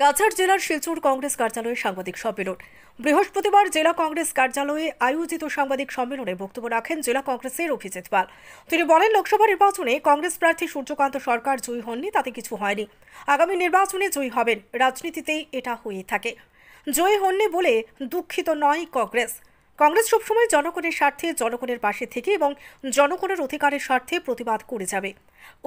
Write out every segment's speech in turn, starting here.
কাছাড় জেলার শিলচর কংগ্রেস কার্যালয়ে সাংবাদিক সম্মেলন। বৃহস্পতিবার জেলা কংগ্রেস কার্যালয়ে আয়োজিত সাংবাদিক সম্মেলনে বক্তব্য রাখেন জেলা কংগ্রেসের অভিজিৎ পাল। তিনি বলেন, লোকসভা নির্বাচনে কংগ্রেস প্রার্থী সূর্যকান্ত সরকার জয়ী হননি, তাতে কিছু হয়নি। আগামী নির্বাচনে জয়ী হবেন, রাজনীতিতেই এটা হয়ে থাকে। জয়ী হননি বলে দুঃখিত নয় কংগ্রেস। কংগ্রেস সবসময় জনগণের স্বার্থে, জনগণের পাশে থেকে এবং জনগণের অধিকারের স্বার্থে প্রতিবাদ করে যাবে।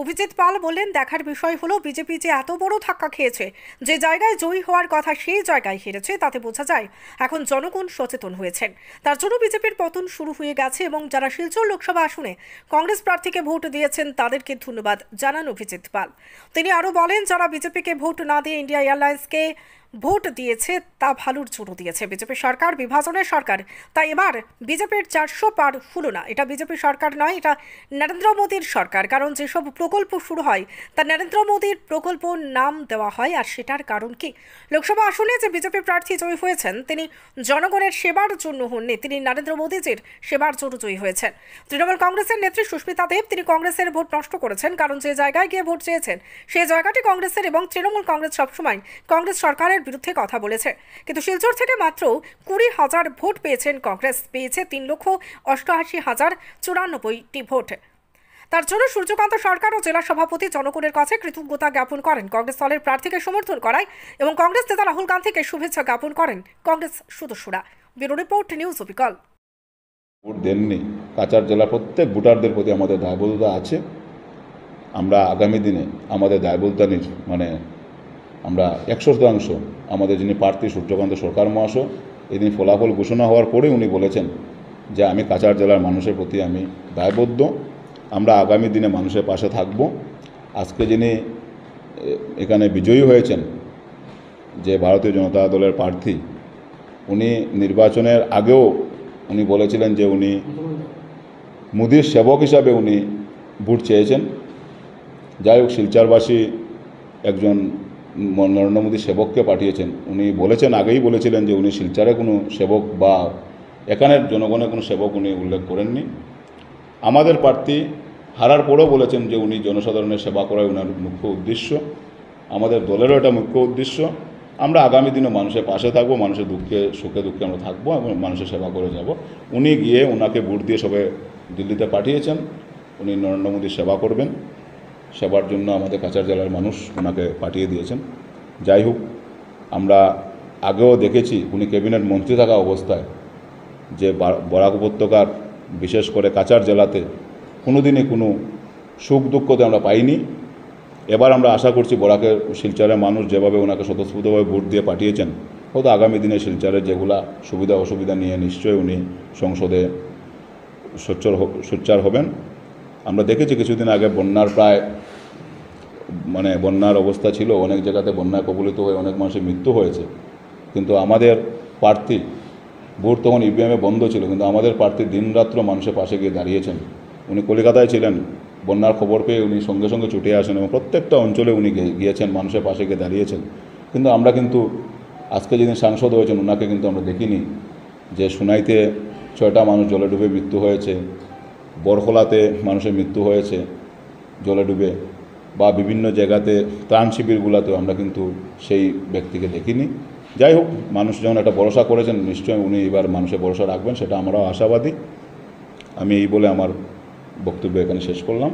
অভিজিৎ পাল বললেন, দেখার বিষয় হলো বিজেপি যে এত বড় ধাক্কা খেয়েছে, যে জায়গায় জয়ী হওয়ার কথা সেই জায়গায় হেরেছে, তাতে বোঝা যায় এখন জনগণ সচেতন হয়েছেন। তার জন্য বিজেপির পতন শুরু হয়ে গেছে এবং যারা শিলচর লোকসভা আসনে কংগ্রেস প্রার্থীকে ভোট দিয়েছেন তাদেরকে ধন্যবাদ জানান অভিজিৎ পাল। তিনি আরও বলেন, যারা বিজেপিকে ভোট না দিয়ে ইন্ডিয়া এয়ারলাইন্সকে ভোট দিয়েছে তা ভালোর জন্য দিয়েছে। বিজেপি সরকার বিভাজনের সরকার, তাই এবার বিজেপির 400 পার হলো না। এটা বিজেপি সরকার নয়, এটা নরেন্দ্র মোদীর সরকার। কারণ যেসব প্রকল্প শুরু হয় তা নরেন্দ্র মোদীর প্রকল্প নাম দেওয়া হয়। আর সেটার কারণ কি? লোকসভা আসনে যে বিজেপি প্রার্থী জয়ী হয়েছেন তিনি জনগণের সেবার জন্য হননি, তিনি নরেন্দ্র মোদীজির সেবার জন্য জয়ী হয়েছেন। তৃণমূল কংগ্রেসের নেত্রী সুস্মিতা দেব তিনি কংগ্রেসের ভোট নষ্ট করেছেন, কারণ যে জায়গায় গিয়ে ভোট চেয়েছেন সেই জায়গাটি কংগ্রেসের এবং তৃণমূল কংগ্রেস সবসময় কংগ্রেস সরকারের বিরুদ্ধে কথা বলেছে। কিন্তু শিলচর থেকে মাত্র 20,000 ভোট পেয়েছেন কংগ্রেস, পেয়েছে 3,88,094টি ভোট। তার জন্য সূর্যকান্ত সরকার ও জেলা সভাপতি জনগণের কাছে কৃতজ্ঞতা জ্ঞাপন করেন। কংগ্রেস দলের প্রার্থীকে সমর্থন করায় এবং কংগ্রেস নেতা রাহুল গান্ধীকে শুভেচ্ছা জ্ঞাপন করেন কংগ্রেস সদস্যরা। ব্যুরো রিপোর্ট, নিউজ অবিকল। ভোট দেননি কাছাড় জেলার প্রত্যেক ভোটারদের প্রতি আমাদের দায়বদ্ধতা আছে। আমরা আগামী দিনে আমাদের দায়বদ্ধতা আমরা 100% আমাদের যিনি প্রার্থী সূর্যকান্ত সরকার মহাশয় এদিন ফলাফল ঘোষণা হওয়ার পরে উনি বলেছেন যে আমি কাছাড় জেলার মানুষের প্রতি আমি দায়বদ্ধ, আমরা আগামী দিনে মানুষের পাশে থাকব। আজকে যিনি এখানে বিজয়ী হয়েছেন যে ভারতীয় জনতা দলের প্রার্থী, উনি নির্বাচনের আগেও উনি বলেছিলেন যে উনি মোদির সেবক হিসাবে উনি ভোট চেয়েছেন। যাই হোক, শিলচরবাসী একজন নরেন্দ্র মোদী সেবককে পাঠিয়েছেন। উনি বলেছেন, আগেই বলেছিলেন যে উনি শিলচরে কোনো সেবক বা এখানের জনগণের কোনো সেবক উনি উল্লেখ করেননি। আমাদের প্রার্থী হারার পরেও বলেছেন যে উনি জনসাধারণের সেবা করাই ওনার মুখ্য উদ্দেশ্য। আমাদের দলেরও এটা মুখ্য উদ্দেশ্য। আমরা আগামী দিনে মানুষের পাশে থাকবো, মানুষের দুঃখে সুখে দুঃখে আমরা থাকবো এবং মানুষের সেবা করে যাব। উনি গিয়ে ওনাকে ভোট দিয়ে সবে দিল্লিতে পাঠিয়েছেন, উনি নরেন্দ্র মোদীর সেবা করবেন। সেবার জন্য আমাদের কাছাড় জেলার মানুষ ওনাকে পাঠিয়ে দিয়েছেন। যাই হোক, আমরা আগেও দেখেছি উনি ক্যাবিনেট মন্ত্রী থাকা অবস্থায় যে বরাক উপত্যকার বিশেষ করে কাছাড় জেলাতে কোনোদিনই কোনো সুখ দুঃখতে আমরা পাইনি। এবার আমরা আশা করছি বরাকের শিলচরের মানুষ যেভাবে ওনাকে স্বতঃস্ফূর্তভাবে ভোট দিয়ে পাঠিয়েছেন, হয়তো আগামী দিনে শিলচরের যেগুলা সুবিধা অসুবিধা নিয়ে নিশ্চয়ই উনি সংসদে সোচ্চার হবেন। আমরা দেখেছি কিছুদিন আগে বন্যার প্রায় বন্যার অবস্থা ছিল, অনেক জায়গাতে বন্যায় কবলিত হয়ে অনেক মানুষের মৃত্যু হয়েছে। কিন্তু আমাদের প্রার্থী ভোট তখন ইভিএমে বন্ধ ছিল, কিন্তু আমাদের প্রার্থী দিনরাত্র মানুষের পাশে গিয়ে দাঁড়িয়েছেন। উনি কলকাতায় ছিলেন, বন্যার খবর পেয়ে উনি সঙ্গে সঙ্গে ছুটে আসেন এবং প্রত্যেকটা অঞ্চলে উনি গিয়েছেন, মানুষের পাশে গিয়ে দাঁড়িয়েছেন। কিন্তু আমরা আজকে যেদিন সাংসদ হয়েছেন ওনাকে কিন্তু আমরা দেখিনি যে সুনাইতে 6টা মানুষ জলে ডুবে মৃত্যু হয়েছে, বরখোলাতে মানুষের মৃত্যু হয়েছে জলে ডুবে, বা বিভিন্ন জায়গাতে ত্রাণ শিবিরগুলোতেও আমরা কিন্তু সেই ব্যক্তিকে দেখিনি। যাই হোক, মানুষ যখন একটা ভরসা করেছেন নিশ্চয়ই উনি এবার মানুষের ভরসা রাখবেন, সেটা আমরাও আশাবাদী। আমি এই বলে আমার বক্তব্য এখানে শেষ করলাম।